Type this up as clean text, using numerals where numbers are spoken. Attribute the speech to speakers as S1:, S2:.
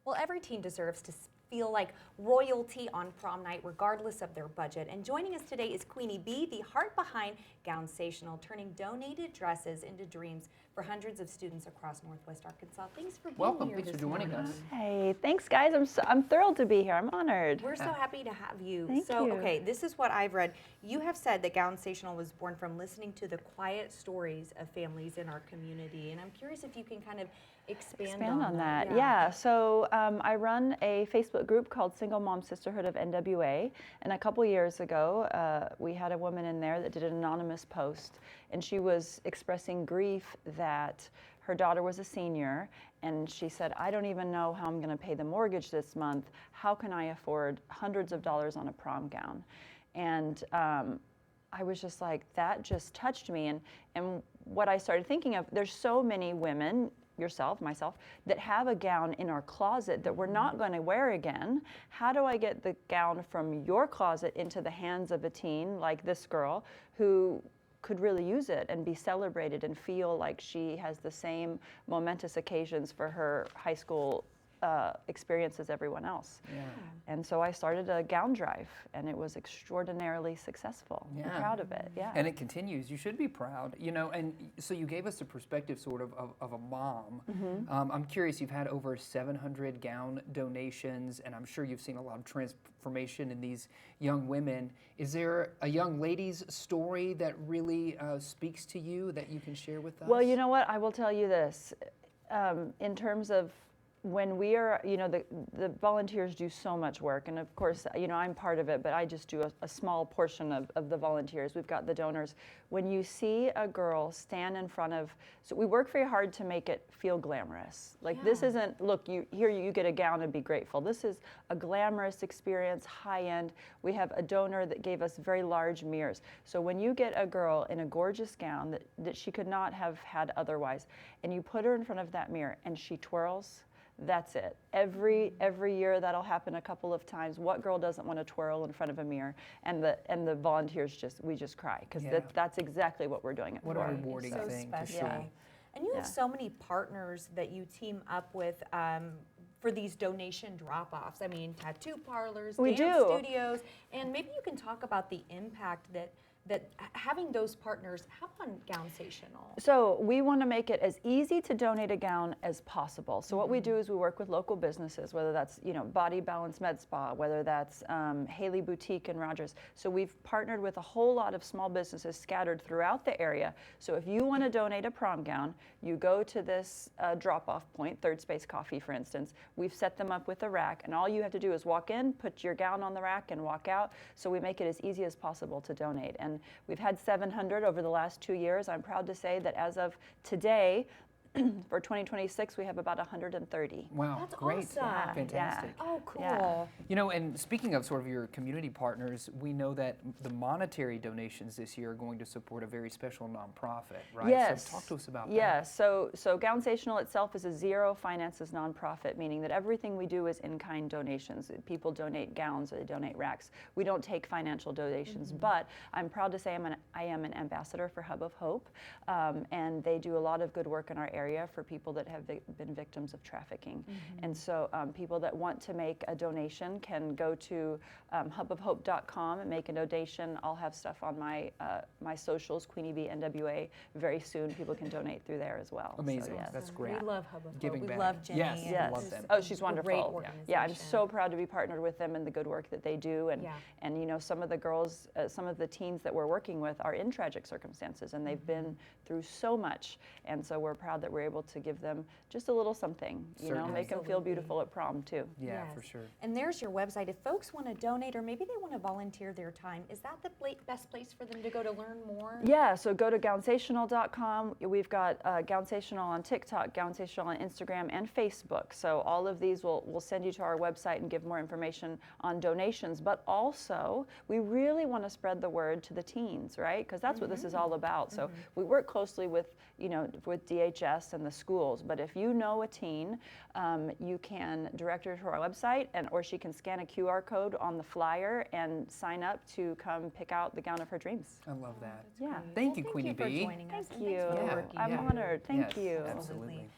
S1: Well, every teen deserves to feel like royalty on prom night, regardless of their budget. And joining us today is Queenie B, the heart behind Gownsational, turning donated dresses into dreams for hundreds of students across Northwest Arkansas. Thanks for being
S2: Welcome.
S1: here
S2: Thanks for
S1: this
S2: joining
S1: morning.
S2: us.
S3: Hey, thanks guys. I'm thrilled to be here. I'm honored.
S1: We're so happy to have you.
S3: Thank
S1: so,
S3: you.
S1: okay, this is what I've read. You have said that Gownsational was born from listening to the quiet stories of families in our community. And I'm curious if you can kind of expand on that.
S3: Yeah. So I run a Facebook group called Single Mom Sisterhood of NWA, and a couple years ago we had a woman in there that did an anonymous post, and she was expressing grief that her daughter was a senior, and she said, I don't even know how I'm going to pay the mortgage this month. How can I afford hundreds of dollars on a prom gown? And I was just like, that just touched me. And what I started thinking of, there's so many women, yourself, myself, that have a gown in our closet that we're not going to wear again. How do I get the gown from your closet into the hands of a teen like this girl who could really use it and be celebrated and feel like she has the same momentous occasions for her high school experience as everyone else.
S2: Yeah.
S3: And so I started a gown drive, and it was extraordinarily successful.
S2: Yeah.
S3: I'm proud of it. Yeah.
S2: And it continues. You should be proud. You know, and so you gave us a perspective sort of a mom. I'm curious, you've had over 700 gown donations, and I'm sure you've seen a lot of transformation in these young women. Is there a young lady's story that really speaks to you that you can share with us?
S3: Well, you know what? I will tell you this. In terms of when we are, you know, the volunteers do so much work, and of course, you know, I'm part of it, but I just do a small portion of the volunteers. We've got the donors. When you see a girl stand in front of, so we work very hard to make it feel glamorous. Like this isn't, look, you get a gown and be grateful. This is a glamorous experience, high end. We have a donor that gave us very large mirrors. So when you get a girl in a gorgeous gown that she could not have had otherwise, and you put her in front of that mirror and she twirls, that's it. Every year that'll happen a couple of times. What girl doesn't want to twirl in front of a mirror? And the volunteers we just cry, because that's exactly what we're doing it
S2: what
S3: for.
S2: a rewarding
S1: So
S2: thing
S1: special.
S2: to see.
S3: Yeah.
S1: And you have so many partners that you team up with for these donation drop-offs. I mean, tattoo parlors,
S3: We
S1: dance
S3: do.
S1: studios, and maybe you can talk about the impact that having those partners have on Gownsational.
S3: So we want to make it as easy to donate a gown as possible. So what we do is we work with local businesses, whether that's, you know, Body Balance Med Spa, whether that's Haley Boutique in Rogers. So we've partnered with a whole lot of small businesses scattered throughout the area. So if you want to donate a prom gown, you go to this drop-off point, Third Space Coffee, for instance. We've set them up with a rack, and all you have to do is walk in, put your gown on the rack, and walk out. So we make it as easy as possible to donate. And we've had 700 over the last 2 years. I'm proud to say that as of today, for 2026, we have about 130.
S2: Wow,
S1: That's
S2: great.
S1: awesome.
S2: Fantastic.
S1: Oh, cool.
S3: Yeah.
S2: You know, and speaking of sort of your community partners, we know that the monetary donations this year are going to support a very special nonprofit, right?
S3: Yes.
S2: So talk to us about that.
S3: Yes. So Gownsational itself is a zero finances nonprofit, meaning that everything we do is in-kind donations. People donate gowns or they donate racks. We don't take financial donations, but I'm proud to say I am an ambassador for Hub of Hope, and they do a lot of good work in our area for people that have been victims of trafficking. And so people that want to make a donation can go to hubofhope.com and make a donation. I'll have stuff on my my socials, Queenie B NWA, very soon. People can donate through there as well.
S2: Amazing.
S3: So, yes.
S2: That's great.
S1: We love Hub of Hope.
S2: Giving
S1: We
S2: back.
S1: love Jenny.
S2: Yes,
S1: and
S2: love
S1: it's
S2: them.
S3: Oh, she's
S1: a
S3: wonderful.
S1: Great
S3: Yeah.
S1: organization.
S3: Yeah, I'm so proud to be partnered with them and the good work that they do. And you know, some of the girls, some of the teens that we're working with are in tragic circumstances, and they've been through so much. And so we're proud that we're able to give them just a little something, you know,
S2: Certainly.
S3: make them feel beautiful at prom too.
S2: Yeah,
S1: Yes.
S2: for sure.
S1: And there's your website. If folks want to donate or maybe they want to volunteer their time, is that the best place for them to go to learn more?
S3: Yeah, so go to gownsational.com. We've got Gownsational on TikTok, Gownsational on Instagram, and Facebook. So all of these will send you to our website and give more information on donations. But also, we really want to spread the word to the teens, right? Because that's what this is all about. So we work closely with, you know, with DHS and the schools. But if you know a teen, you can direct her to our website, or she can scan a QR code on the flyer and sign up to come pick out the gown of her dreams.
S2: I love that.
S3: Yeah.
S2: Thank you,
S1: Well,
S2: Queenie
S1: thank you
S2: B.
S1: for joining us.
S3: Thank
S1: and thanks
S3: you.
S1: for the
S2: Yeah.
S1: work you
S3: I'm
S1: do.
S3: honored. Thank
S2: Yes,
S3: you.
S2: absolutely.